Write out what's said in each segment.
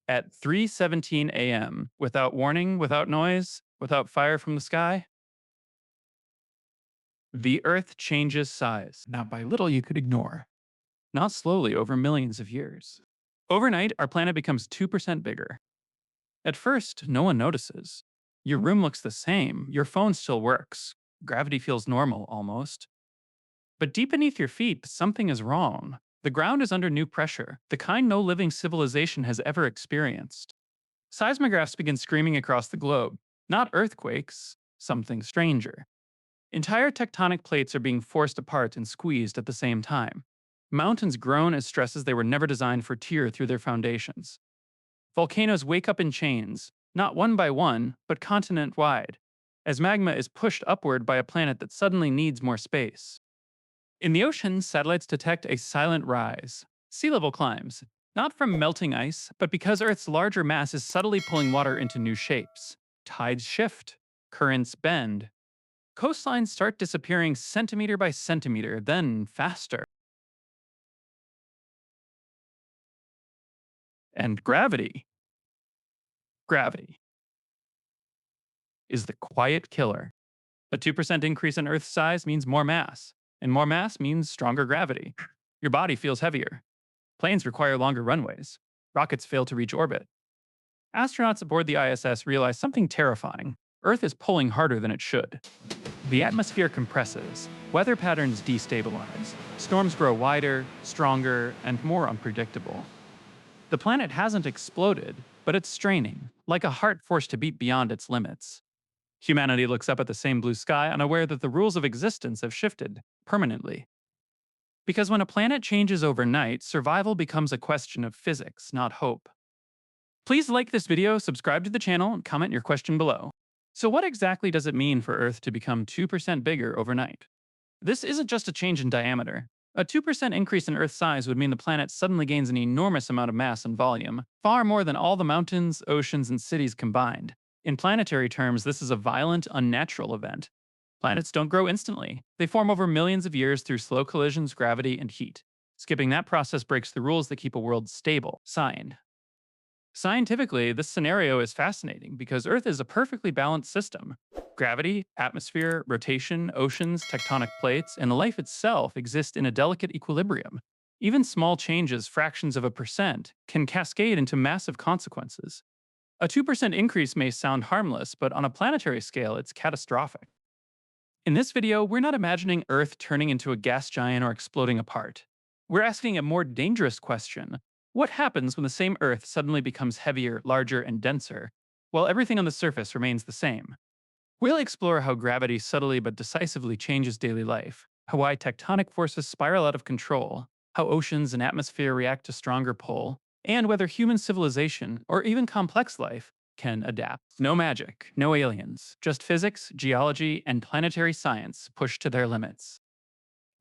At 3:17 a.m., without warning, without noise, without fire from the sky, the Earth changes size, not by little you could ignore, not slowly over millions of years. Overnight, our planet becomes 2% bigger. At first, no one notices. Your room looks the same, your phone still works, gravity feels normal almost. But deep beneath your feet, something is wrong. The ground is under new pressure, the kind no living civilization has ever experienced. Seismographs begin screaming across the globe. Not earthquakes, something stranger. Entire tectonic plates are being forced apart and squeezed at the same time. Mountains groan as stresses they were never designed for tear through their foundations. Volcanoes wake up in chains, not one by one, but continent wide, as magma is pushed upward by a planet that suddenly needs more space. In the ocean, satellites detect a silent rise. Sea level climbs, not from melting ice, but because Earth's larger mass is subtly pulling water into new shapes. Tides shift, currents bend. Coastlines start disappearing centimeter by centimeter, then faster. And gravity, is the quiet killer. A 2% increase in Earth's size means more mass, and more mass means stronger gravity. Your body feels heavier. Planes require longer runways. Rockets fail to reach orbit. Astronauts aboard the ISS realize something terrifying. Earth is pulling harder than it should. The atmosphere compresses, weather patterns destabilize, storms grow wider, stronger, and more unpredictable. The planet hasn't exploded, but it's straining, like a heart forced to beat beyond its limits. Humanity looks up at the same blue sky, unaware that the rules of existence have shifted permanently. Because when a planet changes overnight, survival becomes a question of physics, not hope. Please like this video, subscribe to the channel, and comment your question below. So, what exactly does it mean for Earth to become 2% bigger overnight? This isn't just a change in diameter. A 2% increase in Earth's size would mean the planet suddenly gains an enormous amount of mass and volume, far more than all the mountains, oceans, and cities combined. In planetary terms, this is a violent, unnatural event. Planets don't grow instantly. They form over millions of years through slow collisions, gravity, and heat. Skipping that process breaks the rules that keep a world stable. Scientifically, this scenario is fascinating because Earth is a perfectly balanced system. Gravity, atmosphere, rotation, oceans, tectonic plates, and life itself exist in a delicate equilibrium. Even small changes, fractions of a percent, can cascade into massive consequences. A 2% increase may sound harmless, but on a planetary scale, it's catastrophic. In this video, we're not imagining Earth turning into a gas giant or exploding apart. We're asking a more dangerous question. What happens when the same Earth suddenly becomes heavier, larger, and denser, while everything on the surface remains the same? We'll explore how gravity subtly but decisively changes daily life, why tectonic forces spiral out of control, how oceans and atmosphere react to stronger pull, and whether human civilization, or even complex life, can adapt. No magic, no aliens, just physics, geology, and planetary science pushed to their limits.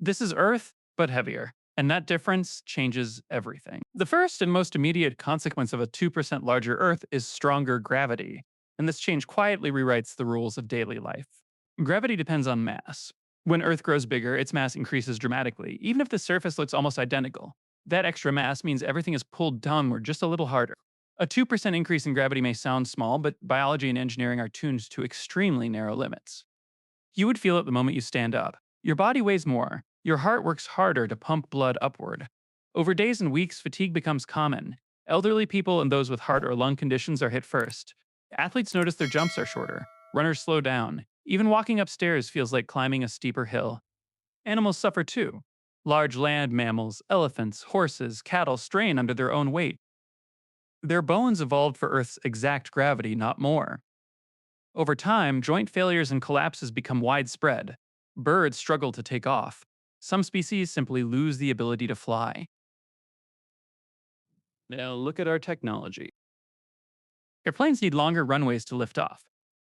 This is Earth, but heavier, and that difference changes everything. The first and most immediate consequence of a 2% larger Earth is stronger gravity, and this change quietly rewrites the rules of daily life. Gravity depends on mass. When Earth grows bigger, its mass increases dramatically, even if the surface looks almost identical. That extra mass means everything is pulled downward just a little harder. A 2% increase in gravity may sound small, but biology and engineering are tuned to extremely narrow limits. You would feel it the moment you stand up. Your body weighs more. Your heart works harder to pump blood upward. Over days and weeks, fatigue becomes common. Elderly people and those with heart or lung conditions are hit first. Athletes notice their jumps are shorter. Runners slow down. Even walking upstairs feels like climbing a steeper hill. Animals suffer too. Large land mammals, elephants, horses, cattle strain under their own weight. Their bones evolved for Earth's exact gravity, not more. Over time, joint failures and collapses become widespread. Birds struggle to take off. Some species simply lose the ability to fly. Now look at our technology. Airplanes need longer runways to lift off.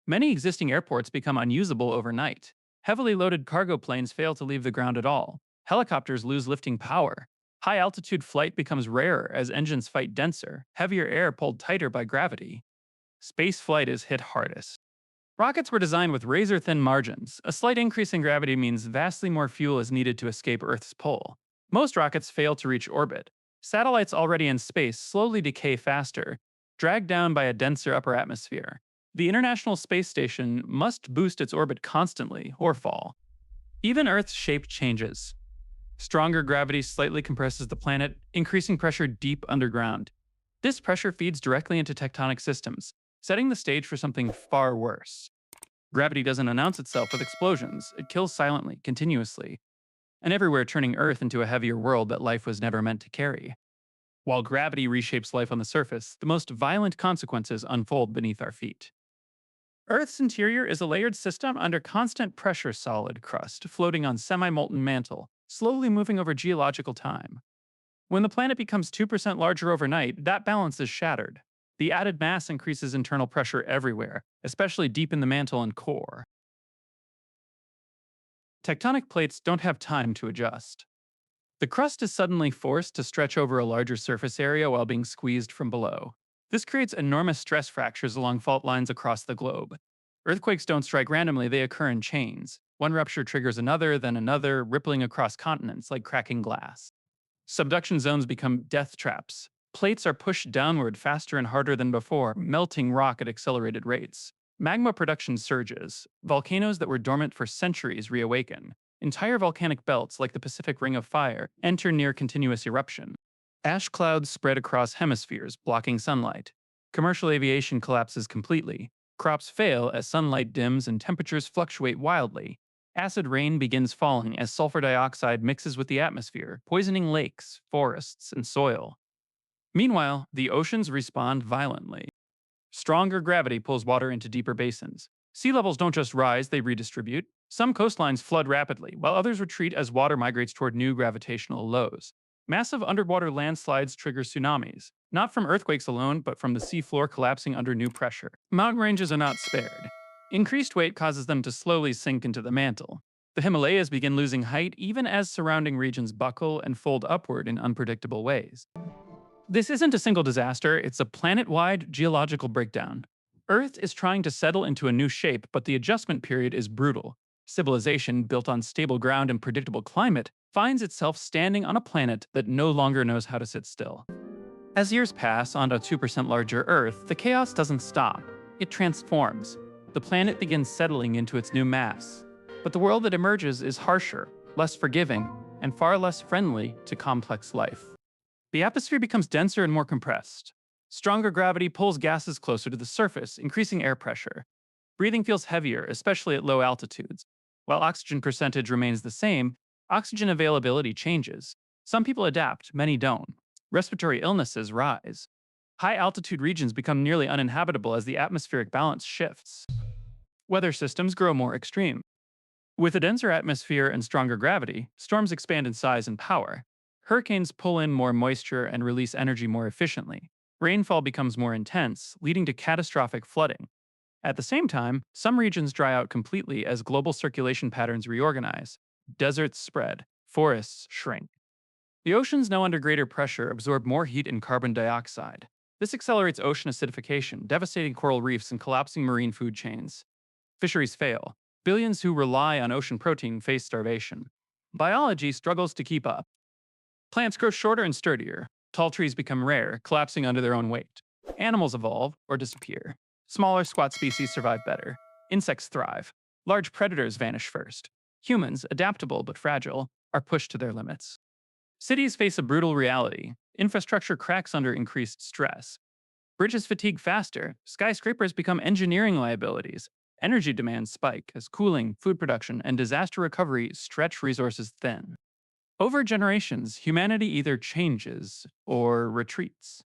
Many existing airports become unusable overnight. Heavily loaded cargo planes fail to leave the ground at all. Helicopters lose lifting power. High altitude flight becomes rarer as engines fight denser, heavier air pulled tighter by gravity. Space flight is hit hardest. Rockets were designed with razor-thin margins. A slight increase in gravity means vastly more fuel is needed to escape Earth's pull. Most rockets fail to reach orbit. Satellites already in space slowly decay faster. dragged down by a denser upper atmosphere. The International Space Station must boost its orbit constantly or fall. Even Earth's shape changes. Stronger gravity slightly compresses the planet, increasing pressure deep underground. This pressure feeds directly into tectonic systems, setting the stage for something far worse. Gravity doesn't announce itself with explosions, it kills silently, continuously, and everywhere turning Earth into a heavier world that life was never meant to carry. While gravity reshapes life on the surface, the most violent consequences unfold beneath our feet. Earth's interior is a layered system under constant pressure solid crust, floating on semi molten mantle, slowly moving over geological time. When the planet becomes 2% larger overnight, that balance is shattered. The added mass increases internal pressure everywhere, especially deep in the mantle and core. Tectonic plates don't have time to adjust. The crust is suddenly forced to stretch over a larger surface area while being squeezed from below. This creates enormous stress fractures along fault lines across the globe. Earthquakes don't strike randomly, they occur in chains. One rupture triggers another, then another, rippling across continents like cracking glass. Subduction zones become death traps. Plates are pushed downward faster and harder than before, melting rock at accelerated rates. Magma production surges. Volcanoes that were dormant for centuries reawaken. Entire volcanic belts, like the Pacific Ring of Fire, enter near continuous eruption. Ash clouds spread across hemispheres, blocking sunlight. Commercial aviation collapses completely. Crops fail as sunlight dims and temperatures fluctuate wildly. Acid rain begins falling as sulfur dioxide mixes with the atmosphere, poisoning lakes, forests, and soil. Meanwhile, the oceans respond violently. Stronger gravity pulls water into deeper basins. Sea levels don't just rise, they redistribute. Some coastlines flood rapidly, while others retreat as water migrates toward new gravitational lows. Massive underwater landslides trigger tsunamis, not from earthquakes alone, but from the seafloor collapsing under new pressure. Mountain ranges are not spared. Increased weight causes them to slowly sink into the mantle. The Himalayas begin losing height even as surrounding regions buckle and fold upward in unpredictable ways. This isn't a single disaster, it's a planet wide geological breakdown. Earth is trying to settle into a new shape, but the adjustment period is brutal. Civilization, built on stable ground and predictable climate, finds itself standing on a planet that no longer knows how to sit still. As years pass on a 2% larger Earth, the chaos doesn't stop. It transforms. The planet begins settling into its new mass. But the world that emerges is harsher, less forgiving, and far less friendly to complex life. The atmosphere becomes denser and more compressed. Stronger gravity pulls gases closer to the surface, increasing air pressure. Breathing feels heavier, especially at low altitudes. While oxygen percentage remains the same, oxygen availability changes. Some people adapt, many don't. Respiratory illnesses rise. High altitude regions become nearly uninhabitable as the atmospheric balance shifts. Weather systems grow more extreme. With a denser atmosphere and stronger gravity, storms expand in size and power. Hurricanes pull in more moisture and release energy more efficiently. Rainfall becomes more intense, leading to catastrophic flooding. At the same time, some regions dry out completely as global circulation patterns reorganize. Deserts spread, forests shrink. The oceans, now under greater pressure, absorb more heat and carbon dioxide. This accelerates ocean acidification, devastating coral reefs and collapsing marine food chains. Fisheries fail. Billions who rely on ocean protein face starvation. Biology struggles to keep up. Plants grow shorter and sturdier. Tall trees become rare, collapsing under their own weight. Animals evolve or disappear. Smaller, squat species survive better. Insects thrive. Large predators vanish first. Humans, adaptable but fragile, are pushed to their limits. Cities face a brutal reality. Infrastructure cracks under increased stress. Bridges fatigue faster. Skyscrapers become engineering liabilities. Energy demands spike as cooling, food production, and disaster recovery stretch resources thin. Over generations, humanity either changes or retreats.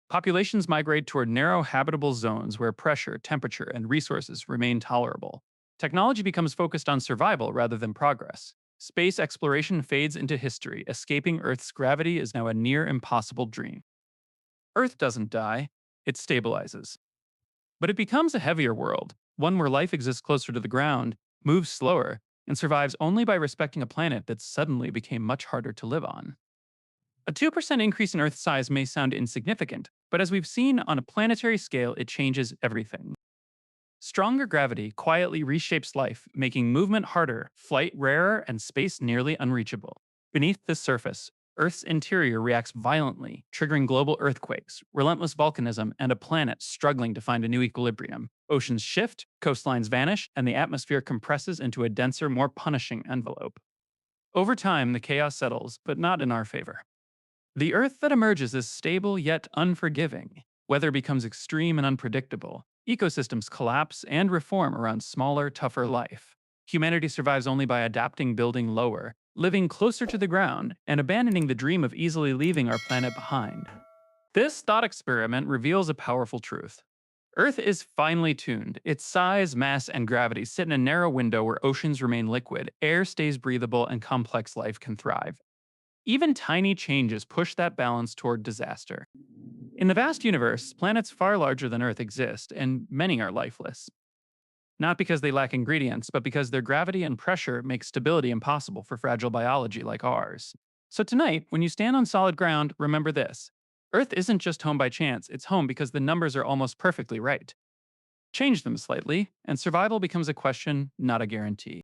Populations migrate toward narrow, habitable zones where pressure, temperature, and resources remain tolerable. Technology becomes focused on survival rather than progress. Space exploration fades into history. Escaping Earth's gravity is now a near impossible dream. Earth doesn't die, it stabilizes. But it becomes a heavier world, one where life exists closer to the ground, moves slower, and survives only by respecting a planet that suddenly became much harder to live on. A 2% increase in Earth size may sound insignificant, but as we've seen on a planetary scale, it changes everything. Stronger gravity quietly reshapes life, making movement harder, flight rarer, and space nearly unreachable. Beneath this surface, Earth's interior reacts violently, triggering global earthquakes, relentless volcanism, and a planet struggling to find a new equilibrium. Oceans shift, coastlines vanish, and the atmosphere compresses into a denser, more punishing envelope. Over time, the chaos settles, but not in our favor. The Earth that emerges is stable yet unforgiving. Weather becomes extreme and unpredictable. Ecosystems collapse and reform around smaller, tougher life. Humanity survives only by adapting, building lower, living closer to the ground, and abandoning the dream of easily leaving our planet behind. This thought experiment reveals a powerful truth. Earth is finely tuned. Its size, mass, and gravity sit in a narrow window where oceans remain liquid, air stays breathable, and complex life can thrive. Even tiny changes push that balance toward disaster. In the vast universe, planets far larger than Earth exist, and many are lifeless. Not because they lack ingredients, but because their gravity and pressure make stability impossible for fragile biology like ours. So tonight, when you stand on solid ground, remember this: Earth isn't just home by chance, it's home because the numbers are almost perfectly right. Change them slightly, and survival becomes a question, not a guarantee.